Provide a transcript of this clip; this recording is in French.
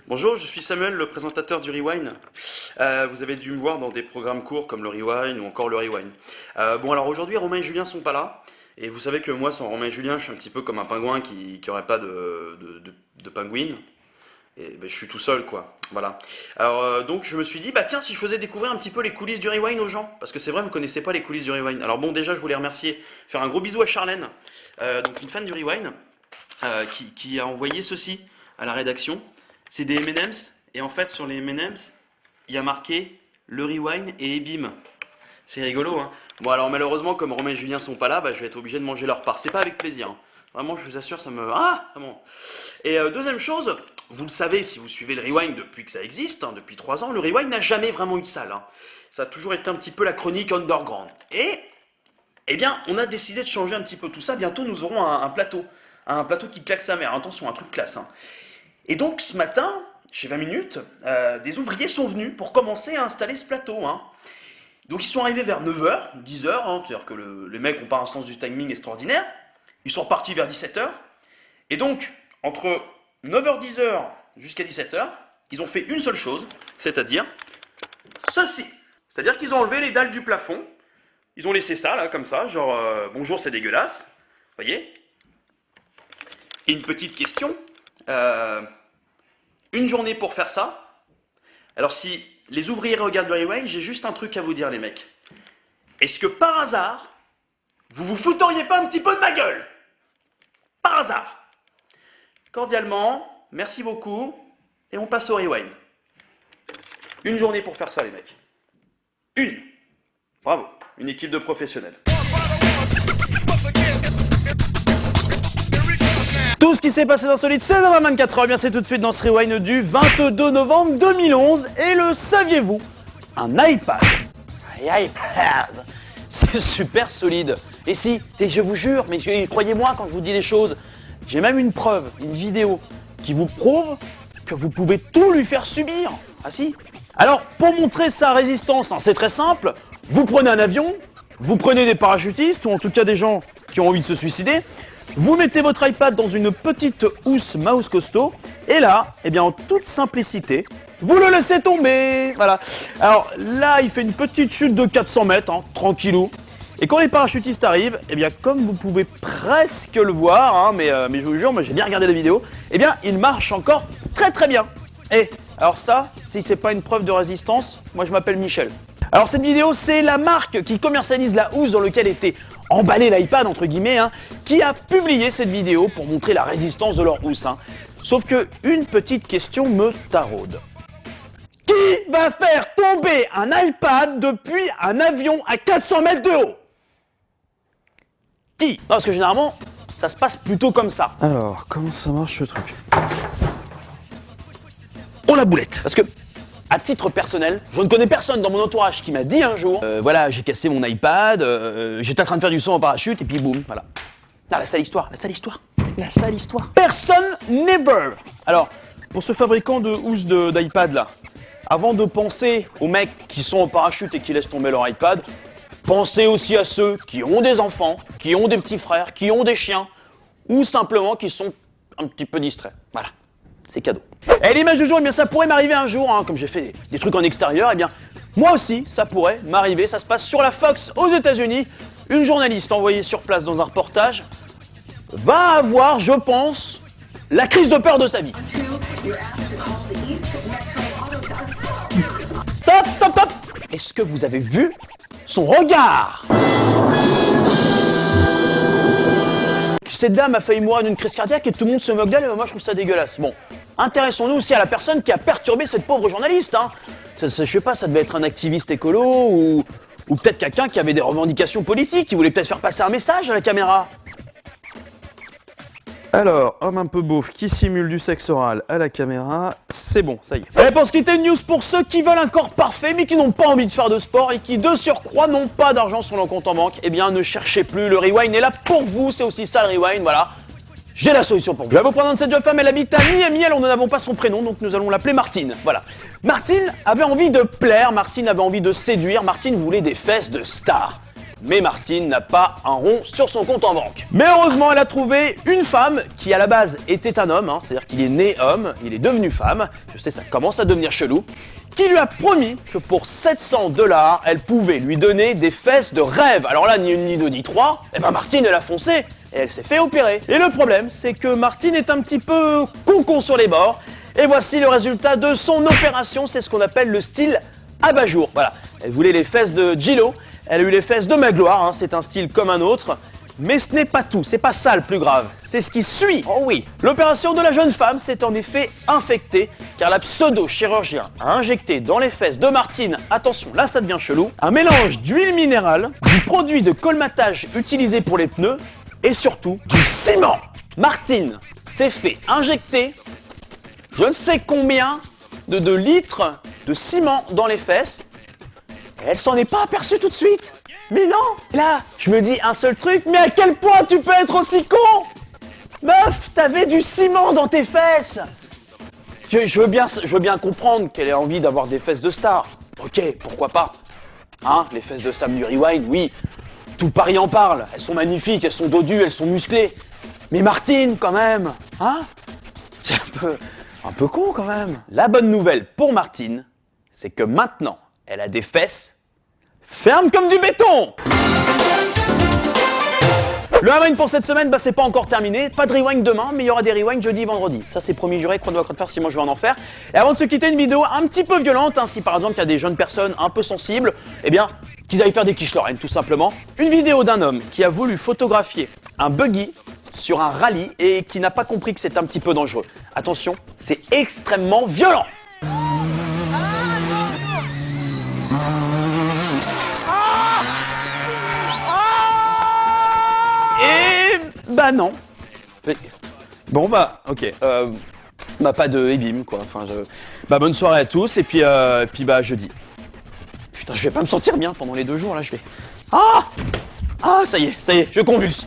Bonjour, je suis Samuel, le présentateur du Rewind. Vous avez dû me voir dans des programmes courts comme le Rewind ou encore le Rewind. Bon, alors aujourd'hui, Romain et Julien sont pas là. Et vous savez que moi, sans Romain et Julien, je suis un petit peu comme un pingouin qui aurait pas de pingouine. Et ben, je suis tout seul, quoi. Voilà. Alors, donc, je me suis dit, bah tiens, si je faisais découvrir un petit peu les coulisses du Rewind aux gens. Parce que c'est vrai, vous connaissez pas les coulisses du Rewind. Alors, bon, déjà, je voulais remercier, faire un gros bisou à Charlène, donc une fan du Rewind, qui a envoyé ceci à la rédaction. C'est des M&M's, et en fait, sur les M&M's, il y a marqué le Rewind et Ebim. C'est rigolo, hein. Bon, alors malheureusement, comme Romain et Julien sont pas là, bah, je vais être obligé de manger leur part. C'est pas avec plaisir, hein. Vraiment, je vous assure, ça me... Ah, vraiment. Et deuxième chose, vous le savez, si vous suivez le Rewind depuis que ça existe, hein, depuis 3 ans, le Rewind n'a jamais vraiment eu de salle, hein. Ça a toujours été un petit peu la chronique underground. Et, eh bien, on a décidé de changer un petit peu tout ça. Bientôt, nous aurons un plateau qui claque sa mère. Attention, un truc classe, hein. Et donc, ce matin, chez 20 minutes, des ouvriers sont venus pour commencer à installer ce plateau, hein. Donc, ils sont arrivés vers 9h, 10h, hein, c'est-à-dire que les mecs n'ont pas un sens du timing extraordinaire. Ils sont repartis vers 17h. Et donc, entre 9h, 10h jusqu'à 17h, ils ont fait une seule chose, c'est-à-dire ceci. C'est-à-dire qu'ils ont enlevé les dalles du plafond. Ils ont laissé ça, là, comme ça, genre bonjour, c'est dégueulasse. Vous voyez? Et une petite question. Une journée pour faire ça. Alors, si les ouvriers regardent le Rewind, j'ai juste un truc à vous dire, les mecs. Est-ce que par hasard, vous fouteriez pas un petit peu de ma gueule? Par hasard. Cordialement, merci beaucoup, et on passe au Rewind. Une journée pour faire ça, les mecs. Une. Bravo, une équipe de professionnels. Tout ce qui s'est passé d'insolite, c'est dans 24 heures. Bien, c'est tout de suite dans ce Rewind du 22 novembre 2011. Et le saviez-vous? Un iPad. Un iPad. C'est super solide. Et si, et je vous jure, mais croyez-moi quand je vous dis les choses, j'ai même une preuve, une vidéo qui vous prouve que vous pouvez tout lui faire subir. Ah si? Alors, pour montrer sa résistance, hein, c'est très simple. Vous prenez un avion, vous prenez des parachutistes, ou en tout cas des gens qui ont envie de se suicider. Vous mettez votre iPad dans une petite housse mouse costaud, et là, eh bien, en toute simplicité, vous le laissez tomber. Voilà. Alors là, il fait une petite chute de 400 mètres, hein, tranquillou. Et quand les parachutistes arrivent, eh bien, comme vous pouvez presque le voir, hein, mais je vous jure, moi j'ai bien regardé la vidéo, eh bien, il marche encore très très bien. Et alors ça, si c'est pas une preuve de résistance, moi je m'appelle Michel. Alors cette vidéo, c'est la marque qui commercialise la housse dans laquelle était emballé l'iPad, entre guillemets, hein, qui a publié cette vidéo pour montrer la résistance de leur housse, hein. Sauf que une petite question me taraude. Qui va faire tomber un iPad depuis un avion à 400 mètres de haut? Qui? Non, parce que généralement, ça se passe plutôt comme ça. Alors, comment ça marche ce truc? Oh la boulette! Parce que, à titre personnel, je ne connais personne dans mon entourage qui m'a dit un jour, voilà, j'ai cassé mon iPad, j'étais en train de faire du saut en parachute, et puis boum, voilà. Ah, la sale histoire, la sale histoire, la sale histoire. Personne, never! Alors, pour ce fabricant de housse d'iPad là, avant de penser aux mecs qui sont en parachute et qui laissent tomber leur iPad, pensez aussi à ceux qui ont des enfants, qui ont des petits frères, qui ont des chiens, ou simplement qui sont un petit peu distraits. Voilà, c'est cadeau. Et l'image du jour, eh bien ça pourrait m'arriver un jour, hein, comme j'ai fait des trucs en extérieur, eh bien moi aussi ça pourrait m'arriver. Ça se passe sur la Fox aux États-Unis. Une journaliste envoyée sur place dans un reportage va avoir, je pense, la crise de peur de sa vie. Stop, stop, stop! Est-ce que vous avez vu son regard? Cette dame a failli mourir d'une crise cardiaque et tout le monde se moque d'elle, et moi je trouve ça dégueulasse. Bon, intéressons-nous aussi à la personne qui a perturbé cette pauvre journaliste, hein. Je sais pas, ça devait être un activiste écolo ou peut-être quelqu'un qui avait des revendications politiques, qui voulait peut-être faire passer un message à la caméra. Alors, homme un peu beauf qui simule du sexe oral à la caméra, c'est bon, ça y est. Et pour se quitter, une news pour ceux qui veulent un corps parfait mais qui n'ont pas envie de faire de sport et qui de surcroît n'ont pas d'argent sur leur compte en banque, eh bien ne cherchez plus, le Rewind est là pour vous, c'est aussi ça le Rewind, voilà. J'ai la solution pour vous. Je vais vous prendre cette jeune femme, elle habite à Miami, nous n'avons pas son prénom, donc nous allons l'appeler Martine, voilà. Martine avait envie de plaire, Martine avait envie de séduire, Martine voulait des fesses de star. Mais Martine n'a pas un rond sur son compte en banque. Mais heureusement, elle a trouvé une femme qui à la base était un homme, c'est-à-dire qu'il est né homme, il est devenu femme, je sais ça commence à devenir chelou, qui lui a promis que pour 700 $, elle pouvait lui donner des fesses de rêve. Alors là, ni une ni deux ni trois, et ben Martine elle a foncé et elle s'est fait opérer. Et le problème, c'est que Martine est un petit peu con sur les bords, et voici le résultat de son opération, c'est ce qu'on appelle le style abat-jour. Voilà, elle voulait les fesses de Gillo, elle a eu les fesses de Magloire, c'est un style comme un autre. Mais ce n'est pas tout, c'est pas ça le plus grave, c'est ce qui suit. Oh oui. L'opération de la jeune femme s'est en effet infectée, car la pseudo-chirurgien a injecté dans les fesses de Martine, attention, là ça devient chelou, un mélange d'huile minérale, du produit de colmatage utilisé pour les pneus, et surtout du ciment. Martine s'est fait injecter je ne sais combien de litres de ciment dans les fesses, et elle s'en est pas aperçue tout de suite. Mais non! Là, je me dis un seul truc, mais à quel point tu peux être aussi con? Meuf, t'avais du ciment dans tes fesses! Je veux bien comprendre qu'elle ait envie d'avoir des fesses de star. Ok, pourquoi pas? Hein, les fesses de Sam du Rewind, oui. Tout Paris en parle. Elles sont magnifiques, elles sont dodues, elles sont musclées. Mais Martine, quand même, hein? C'est un peu con quand même. La bonne nouvelle pour Martine, c'est que maintenant, elle a des fesses fermes comme du béton. Le rewind pour cette semaine, c'est pas encore terminé. Pas de rewind demain, mais il y aura des rewinds jeudi et vendredi. Ça, c'est promis juré, croix de faire si moi je vais en enfer. Et avant de se quitter, une vidéo un petit peu violente, si par exemple il y a des jeunes personnes un peu sensibles, eh bien, qu'ils aillent faire des quiches Lorraine, tout simplement. Une vidéo d'un homme qui a voulu photographier un buggy sur un rallye et qui n'a pas compris que c'est un petit peu dangereux. Attention, c'est extrêmement violent. Et bah non. Bon ok. Pas de ébim quoi. Enfin bonne soirée à tous et puis jeudi. Putain, je vais pas me sentir bien pendant les 2 jours là, je vais. Ah ça y est, je convulse.